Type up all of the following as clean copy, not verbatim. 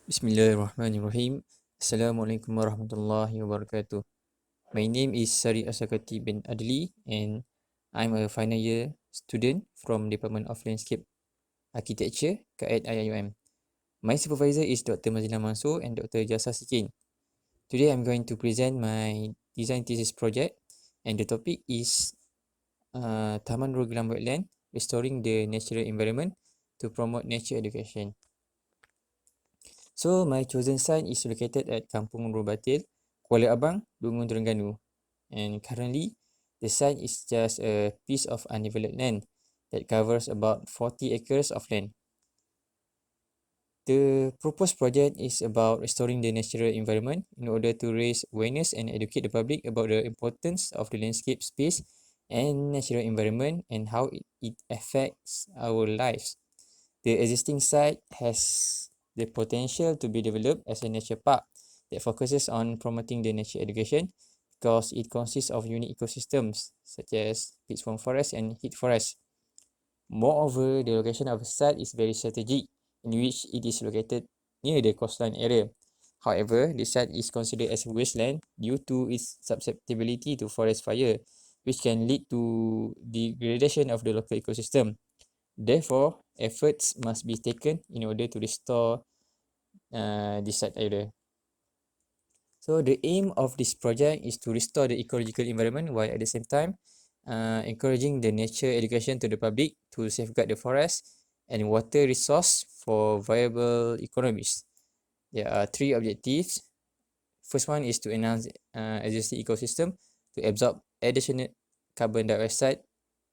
Bismillahirrahmanirrahim. Assalamualaikum warahmatullahi wabarakatuh. My name is Sari Asakati bin Adli and I'm a final year student from Department of Landscape Architecture at IIUM. My supervisor is Dr. Mazina Mansur and Dr. Jasa Sikin. Today I'm going to present my design thesis project and the topic is Taman Gelam Wetland, restoring the natural environment to promote nature education. So my chosen site is located at Kampung Robatil, Kuala Abang, Lungun, Terengganu. And currently, the site is just a piece of undeveloped land that covers about 40 acres of land. The proposed project is about restoring the natural environment in order to raise awareness and educate the public about the importance of the landscape space and natural environment and how it affects our lives. The existing site has the potential to be developed as a nature park that focuses on promoting the nature education because it consists of unique ecosystems such as peat swamp forest and heath forest. Moreover, the location of the site is very strategic in which it is located near the coastline area. However, the site is considered as a wasteland due to its susceptibility to forest fire, which can lead to degradation of the local ecosystem. Therefore, efforts must be taken in order to restore this site area. So the aim of this project is to restore the ecological environment while at the same time encouraging the nature education to the public to safeguard the forest and water resource for viable economies. There are three objectives. First one is to enhance existing ecosystem to absorb additional carbon dioxide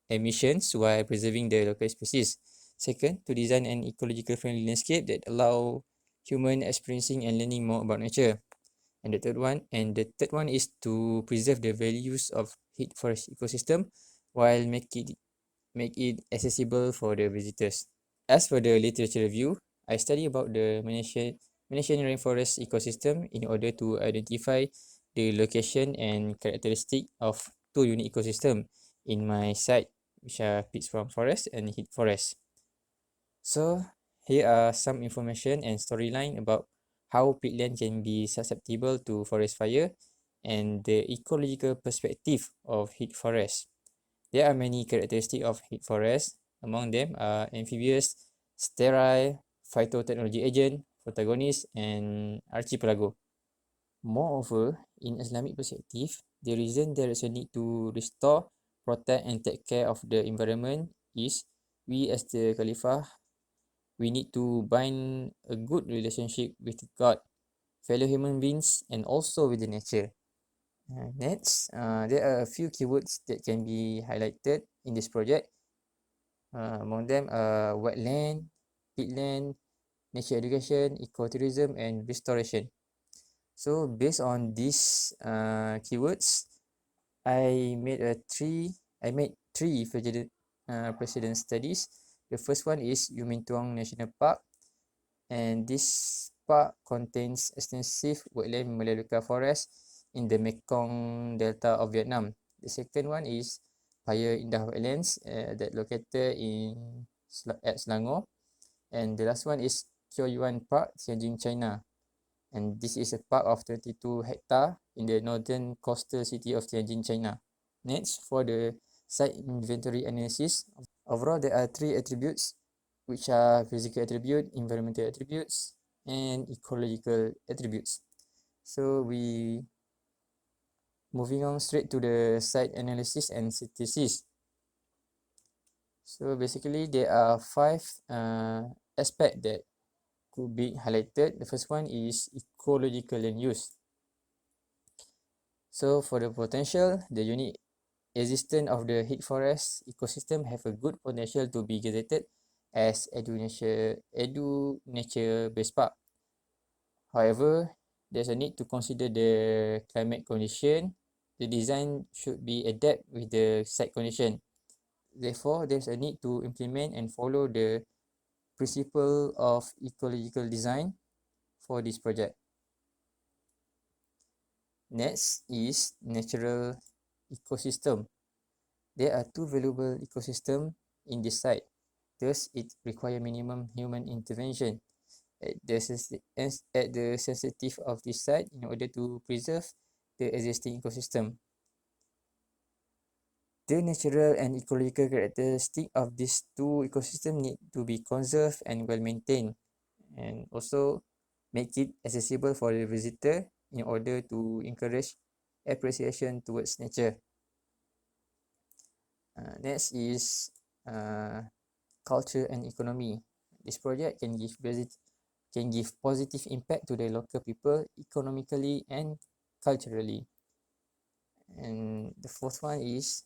emissions while preserving the local species. Second, to design an ecological friendly landscape that allow human experiencing and learning more about nature. And the third one is to preserve the values of heath forest ecosystem while make it accessible for the visitors. As for the literature review, I study about the Malaysian rainforest ecosystem in order to identify the location and characteristic of two unique ecosystem in my site, which are peat swamp forest and heath forest. So here are some information and storyline about how peatland can be susceptible to forest fire and the ecological perspective of heath forest. There are many characteristics of heath forest. Among them are amphibious, sterile, phytotechnology agent, protagonist, and archipelago. Moreover, in Islamic perspective, the reason there is a need to restore, protect, and take care of the environment is we as the Khalifah, we need to bind a good relationship with God, fellow human beings, and also with the nature. Next, there are a few keywords that can be highlighted in this project. Among them are wetland, peatland, nature education, ecotourism, and restoration. So based on these keywords, I made three precedent studies. The first one is Tuang National Park, and this park contains extensive wetland Melaleuca forest in the Mekong Delta of Vietnam. The second one is Paya Indah Wetlands that located at Selangor, and the last one is Kyo Yuan Park, Tianjin, China. And this is a park of 22 hectare in the northern coastal city of Tianjin, China. Next, for the site inventory analysis, overall there are three attributes, which are physical attribute, environmental attributes, and ecological attributes. So we moving on straight to the site analysis and synthesis. So basically there are five aspects that could be highlighted. The first one is ecological land use. So for the potential, the unique existence of the heath forest ecosystem have a good potential to be gazetted as edu nature based park. However, there's a need to consider the climate condition. The design should be adapt with the site condition. Therefore, there's a need to implement and follow the principle of ecological design for this project. Next is natural ecosystem. There are two valuable ecosystems in this site. Thus, it requires minimum human intervention. at the sensitive of this site in order to preserve the existing ecosystem. The natural and ecological characteristic of these two ecosystems need to be conserved and well maintained, and also make it accessible for the visitor in order to encourage appreciation towards nature. Next is culture and economy. This project can give positive impact to the local people economically and culturally. And the fourth one is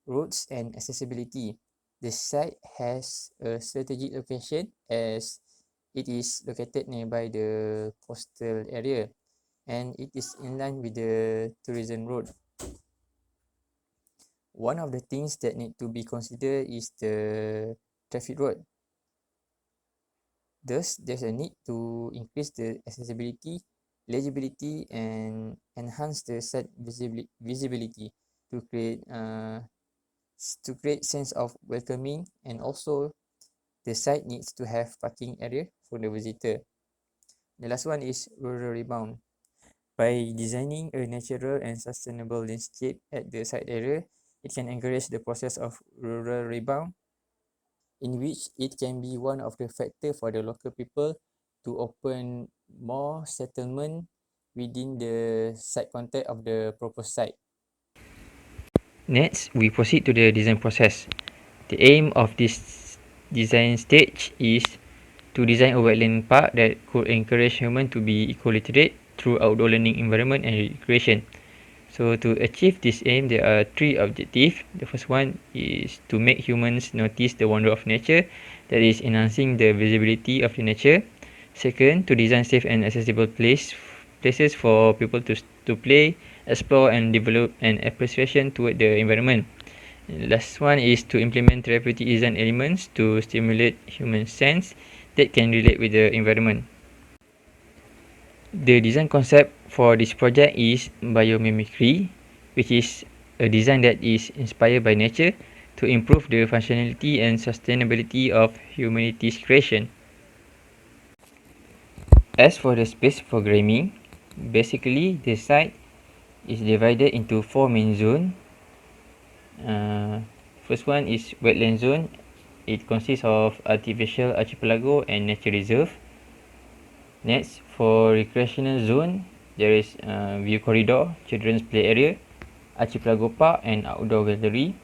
roads and accessibility. The site has a strategic location as it is located nearby the coastal area and it is in line with the tourism road. One of the things that need to be considered is the traffic road. Thus, there's a need to increase the accessibility, legibility, and enhance the site visibility to create sense of welcoming, and also the site needs to have parking area for the visitor. The last one is rural rebound. By designing a natural and sustainable landscape at the site area, it can encourage the process of rural rebound, in which it can be one of the factors for the local people to open more settlement within the site context of the proposed site. Next, we proceed to the design process. The aim of this design stage is to design a wetland park that could encourage humans to be eco-literate through outdoor learning environment and recreation. So to achieve this aim, there are three objectives. The first one is to make humans notice the wonder of nature, that is enhancing the visibility of the nature. Second, to design safe and accessible places for people to play, explore and develop an appreciation toward the environment. And the last one is to implement therapeutic design elements to stimulate human sense that can relate with the environment. The design concept for this project is biomimicry, which is a design that is inspired by nature to improve the functionality and sustainability of humanity's creation. As for the space programming, basically the site is divided into four main zones. First one is wetland zone. It consists of artificial archipelago and nature reserve. Next, for recreational zone, there is view corridor, children's play area, archipelago park and outdoor gallery.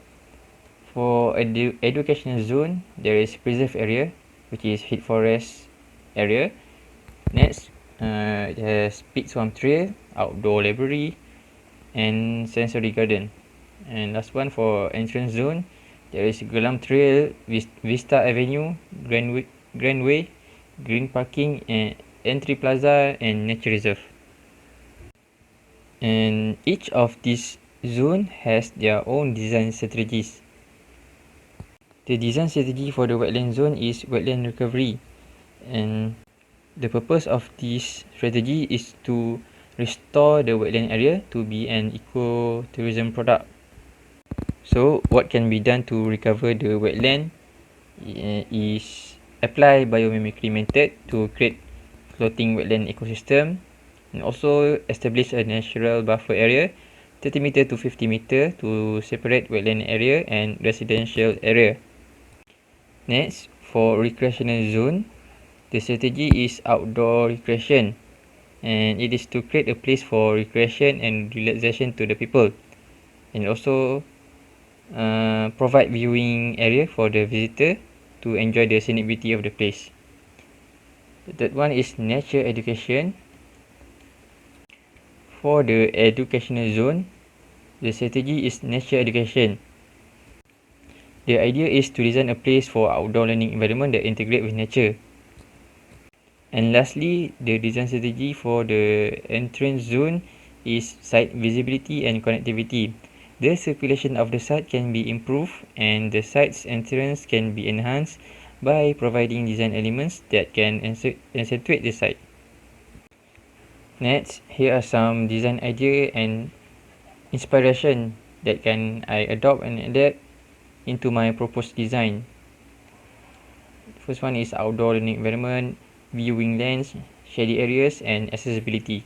For educational zone, there is preserve area, which is heat forest area. Next, it has peat swamp trail, outdoor library, and sensory garden. And last one, for entrance zone, there is Gelam trail, Vista Avenue, Grandway, green parking, and entry plaza and nature reserve. And each of these zones has their own design strategies. The design strategy for the wetland zone is wetland recovery, and the purpose of this strategy is to restore the wetland area to be an ecotourism product. So what can be done to recover the wetland is apply biomimicry method to create floating wetland ecosystem, and also establish a natural buffer area 30 meter to 50 meter to separate wetland area and residential area. Next, for recreational zone, the strategy is outdoor recreation, and it is to create a place for recreation and relaxation to the people, and also provide viewing area for the visitor to enjoy the scenic beauty of the place. The third one is nature education. For the educational zone, the strategy is nature education. The idea is to design a place for outdoor learning environment that integrate with nature. And lastly, the design strategy for the entrance zone is site visibility and connectivity. The circulation of the site can be improved and the site's entrance can be enhanced by providing design elements that can accentuate the site. Next, here are some design idea and inspiration that can I adopt and adapt into my proposed design. First one is outdoor learning environment. viewing lanes, shady areas, and accessibility.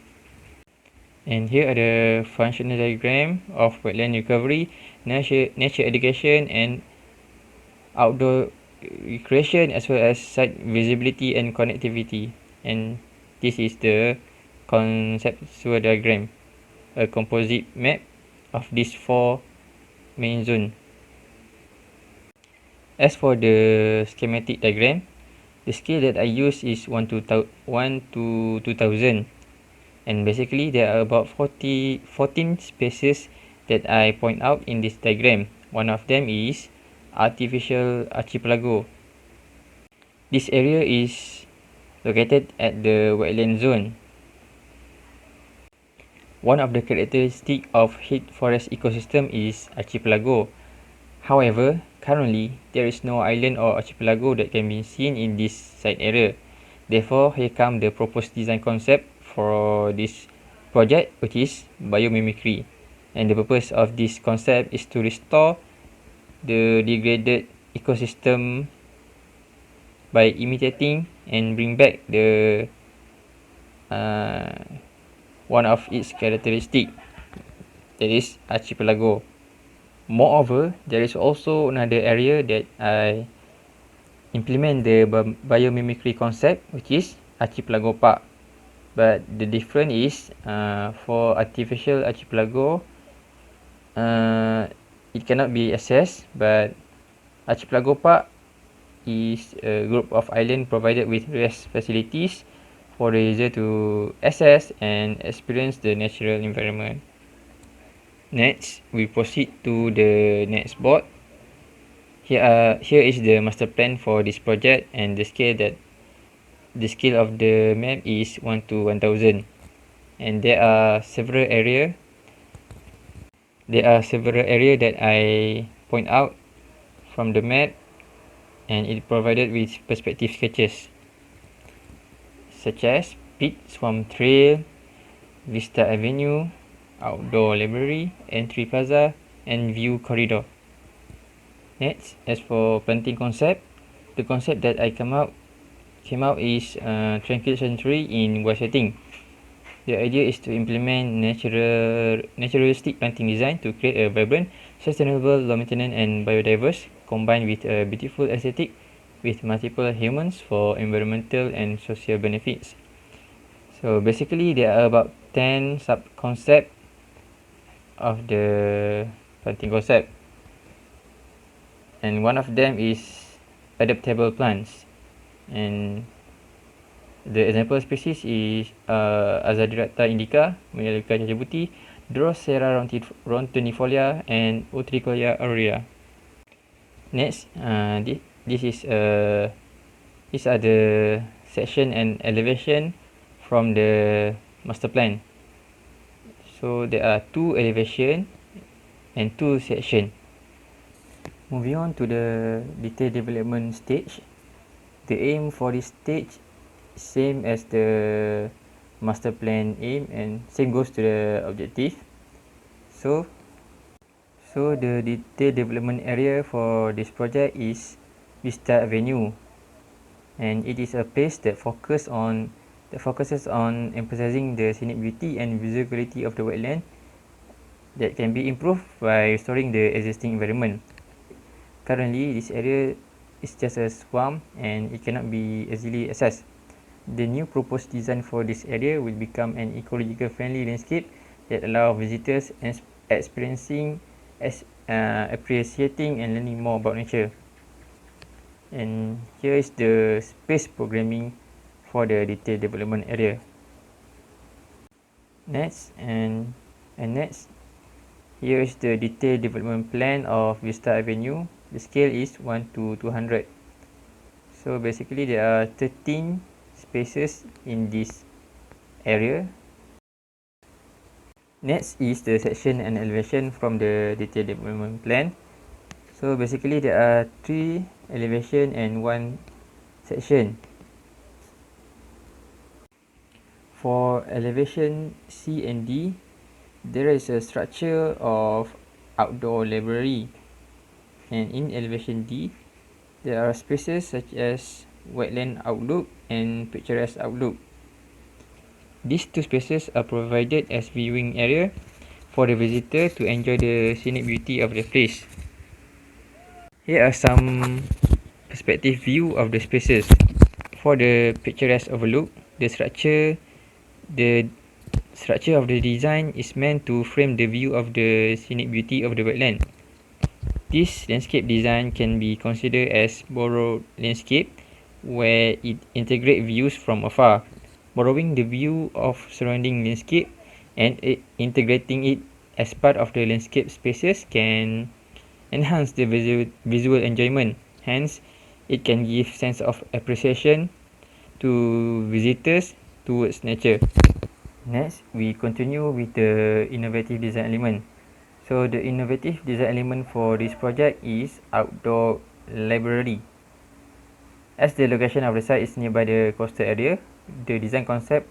And here are the functional diagram of wetland recovery, nature education, and outdoor recreation, as well as site visibility and connectivity. And this is the conceptual diagram, a composite map of these four main zones. As for the schematic diagram, the scale that I use is 1 to 2000, and basically there are about 14 spaces that I point out in this diagram. One of them is artificial archipelago. This area is located at the wetland zone. One of the characteristics of heat forest ecosystem is archipelago. However, currently there is no island or archipelago that can be seen in this site area. Therefore, here come the proposed design concept for this project, which is biomimicry. And the purpose of this concept is to restore the degraded ecosystem by imitating and bring back the one of its characteristic, that is archipelago. Moreover, there is also another area that I implement the biomimicry concept, which is archipelago park. But the difference is for artificial archipelago, it cannot be accessed, but archipelago park is a group of islands provided with rest facilities for the user to access and experience the natural environment. Next, we proceed to the next board. Here is the master plan for this project, and the scale of the map is 1 to 1000, and there are several area that I point out from the map, and it provided with perspective sketches such as Pit Swamp Trail, Vista Avenue, Outdoor Library, Entry Plaza, and View Corridor. Next, as for planting concept, the concept that I came out is tranquil sanctuary in one setting. The idea is to implement naturalistic planting design to create a vibrant, sustainable, low maintenance, and biodiverse, combined with a beautiful aesthetic with multiple humans for environmental and social benefits. So basically, there are about 10 sub-concepts of the planting concept, and one of them is adaptable plants, and the example species is Azadirachta indica, Melaleuca cacabuti, Drosera rontenifolia, and Utricolia aurea. Next, these are the section and elevation from the master plan. So there are 2 elevation and 2 section. Moving on to the detail development stage. The aim for this stage same as the master plan aim, and same goes to the objective. So the detail development area for this project is Vista Avenue, and it is a place that focuses on emphasizing the scenic beauty and visual quality of the wetland that can be improved by restoring the existing environment. Currently, this area is just a swamp and it cannot be easily accessed. The new proposed design for this area will become an ecological friendly landscape that allows visitors appreciating and learning more about nature. And here is the space programming for the detail development area. Next, here is the detail development plan of Vista Avenue. The scale is 1 to 200. So basically there are 13 spaces in this area. Next is the section and elevation from the detail development plan. So basically there are 3 elevation and 1 section. For elevation C and D, there is a structure of outdoor library, and in elevation D there are spaces such as wetland outlook and picturesque outlook. These two spaces are provided as viewing area for the visitor to enjoy the scenic beauty of the place. Here are some perspective view of the spaces. For the picturesque overlook, the structure of the design is meant to frame the view of the scenic beauty of the wetland. This landscape design can be considered as borrowed landscape, where it integrates views from afar, borrowing the view of surrounding landscape and integrating it as part of the landscape spaces can enhance the visual enjoyment. Hence, it can give sense of appreciation to visitors towards nature. Next, we continue with the innovative design element. So the innovative design element for this project is outdoor library. As the location of the site is nearby the coastal area, the design concept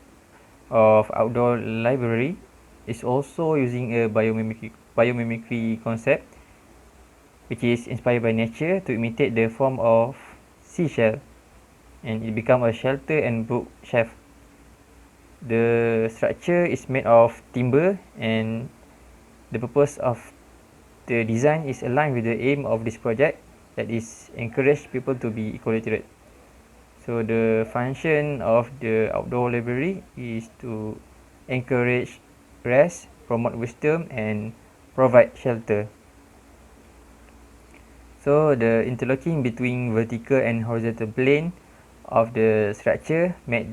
of outdoor library is also using a biomimicry concept, which is inspired by nature to imitate the form of seashell, and it become a shelter and bookshelf. The structure is made of timber, and the purpose of the design is aligned with the aim of this project, that is encourage people to be ecoliterate. So the function of the outdoor library is to encourage rest, promote wisdom, and provide shelter. So the interlocking between vertical and horizontal plane of the structure make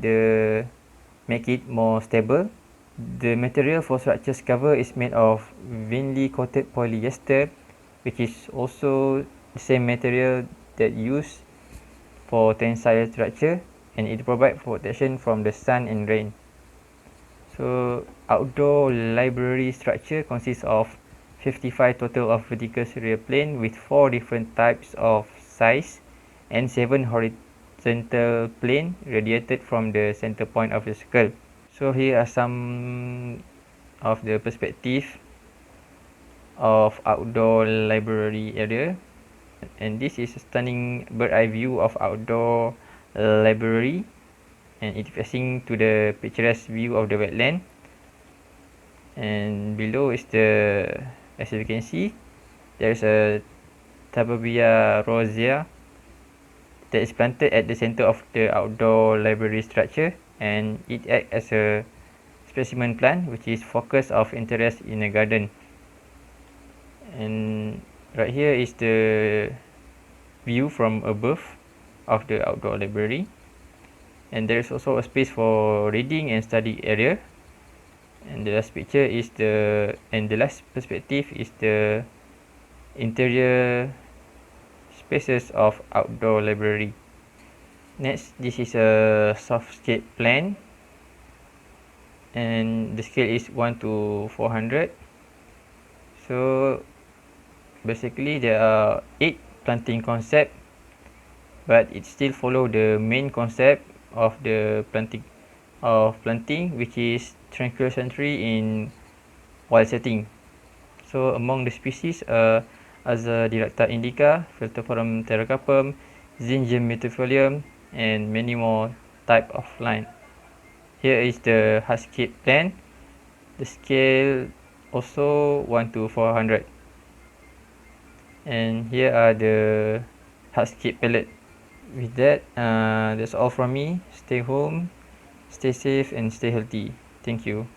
it more stable. The material for structure's cover is made of thinly coated polyester, which is also the same material that used for tensile structure, and it provides protection from the sun and rain. So outdoor library structure consists of 55 total of vertical serial plane with 4 different types of size and 7 horizontal plane radiated from the center point of the circle. So here are some of the perspective of outdoor library area, and this is a stunning bird eye view of outdoor library, and it facing to the picturesque view of the wetland. And below is as you can see, there's a Tababia rosea that is planted at the center of the outdoor library structure, and it acts as a specimen plant which is focus of interest in a garden. And right here is the view from above of the outdoor library, and there is also a space for reading and study area. And the last perspective is the interior spaces of outdoor library. Next, this is a softscape plan, and the scale is 1 to 400. So basically there are 8 planting concept, but it still follow the main concept of the planting, which is tranquil sanctuary in wild setting. So among the species Aza directa indica, Filtrophorum terracarpum, Zingium metifolium, and many more type of line. Here is the hardscape plan. The scale also 1 to 400. And here are the hardscape palette. With that, that's all from me. Stay home, stay safe, and stay healthy. Thank you.